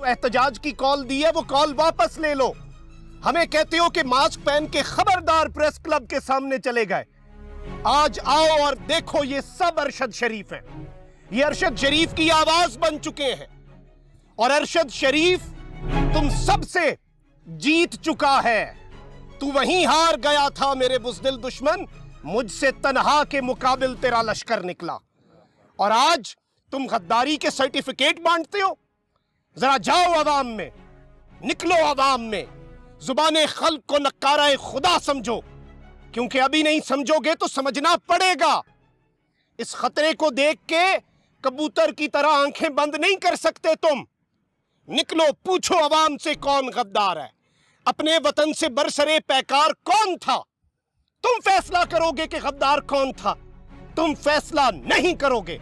जो एहतजाज की कॉल दी है वो कॉल वापस ले लो। हमें कहते हो कि मास्क पहन के खबरदार प्रेस क्लब के सामने चले गए। आज आओ और देखो, ये सब अरशद शरीफ है। ये अरशद शरीफ की आवाज बन चुके हैं और अरशद शरीफ तुम सबसे जीत चुका है। तू वहीं हार गया था मेरे बुज़दिल दुश्मन, मुझसे तन्हा के मुकाबिल तेरा लश्कर निकला और आज तुम गद्दारी के सर्टिफिकेट बांटते हो। जरा जाओ अवाम में, निकलो अवाम में, जुबाने खल्क को नक्कारा खुदा समझो, क्योंकि अभी नहीं समझोगे तो समझना पड़ेगा। इस खतरे को देख के कबूतर की तरह आंखें बंद नहीं कर सकते तुम। निकलो, पूछो अवाम से कौन गद्दार है, अपने वतन से बरसरे पैकार कौन था। तुम फैसला करोगे कि गद्दार कौन था। तुम फैसला नहीं करोगे,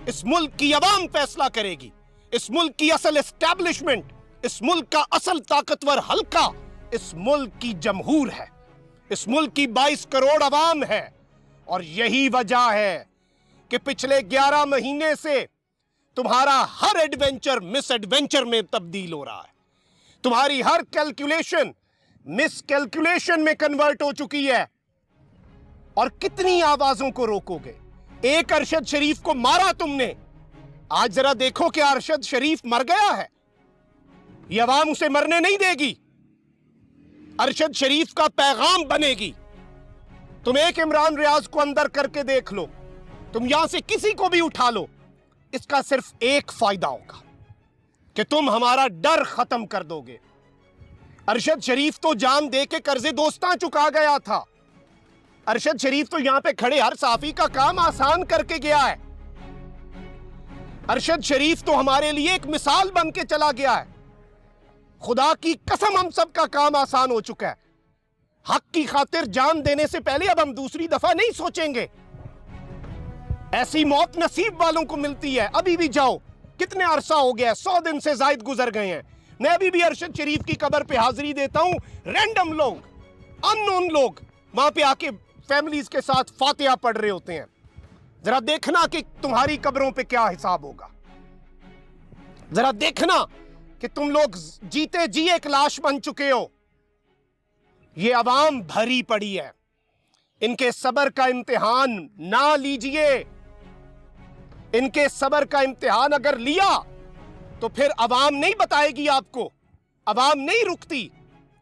इस मुल्क की अवाम फैसला करेगी। इस मुल्क की असल एस्टैब्लिशमेंट, इस मुल्क का असल ताकतवर हल्का इस मुल्क की जमहूर है, इस मुल्क की 22 करोड़ अवाम है। और यही वजह है कि पिछले 11 महीने से तुम्हारा हर एडवेंचर मिस एडवेंचर में तब्दील हो रहा है। तुम्हारी हर कैलकुलेशन मिस कैलकुलेशन में कन्वर्ट हो चुकी है। और कितनी आवाजों को रोकोगे? एक अरशद शरीफ को मारा तुमने, आज जरा देखो कि अरशद शरीफ मर गया है। यह अवाम उसे मरने नहीं देगी, अरशद शरीफ का पैगाम बनेगी। तुम एक इमरान रियाज को अंदर करके देख लो, तुम यहां से किसी को भी उठा लो, इसका सिर्फ एक फायदा होगा कि तुम हमारा डर खत्म कर दोगे। अरशद शरीफ तो जान दे के कर्जे दोस्तां चुका गया था। अरशद शरीफ तो यहां पे खड़े हर साफी का काम आसान करके गया है। अरशद शरीफ तो हमारे लिए एक मिसाल बन के चला गया है। खुदा की कसम हम सब का काम आसान हो चुका है। हक की खातिर जान देने से पहले अब हम दूसरी दफा नहीं सोचेंगे। ऐसी मौत नसीब वालों को मिलती है। अभी भी जाओ, कितने अरसा हो गया, 100 दिन से जायद गुजर गए हैं। मैं अभी भी अरशद शरीफ की कब्र पे हाजिरी देता हूं। रैंडम लोग, अननोन लोग वहां पे आके फैमिलीज के साथ फातिहा पढ़ रहे होते हैं। जरा देखना कि तुम्हारी कब्रों पे क्या हिसाब होगा। जरा देखना कि तुम लोग जीते जी एक लाश बन चुके हो। ये अवाम भरी पड़ी है, इनके सब्र का इम्तिहान ना लीजिए। इनके सब्र का इम्तिहान अगर लिया तो फिर अवाम नहीं बताएगी आपको, अवाम नहीं रुकती।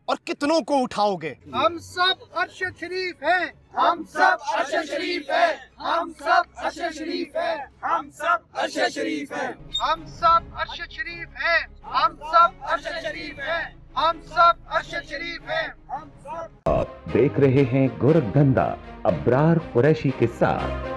और कितनों को उठाओगे? हम सब अरशद शरीफ हैं, हम सब अरशद शरीफ हैं, हम सब अरशद शरीफ हैं, हम सब अरशद शरीफ हैं, हम सब अरशद शरीफ हैं, हम सब अरशद शरीफ हैं, हम सब अरशद शरीफ हैं, हम सब। आप देख रहे हैं गोरखधंधा अब्रार कुरैशी के साथ।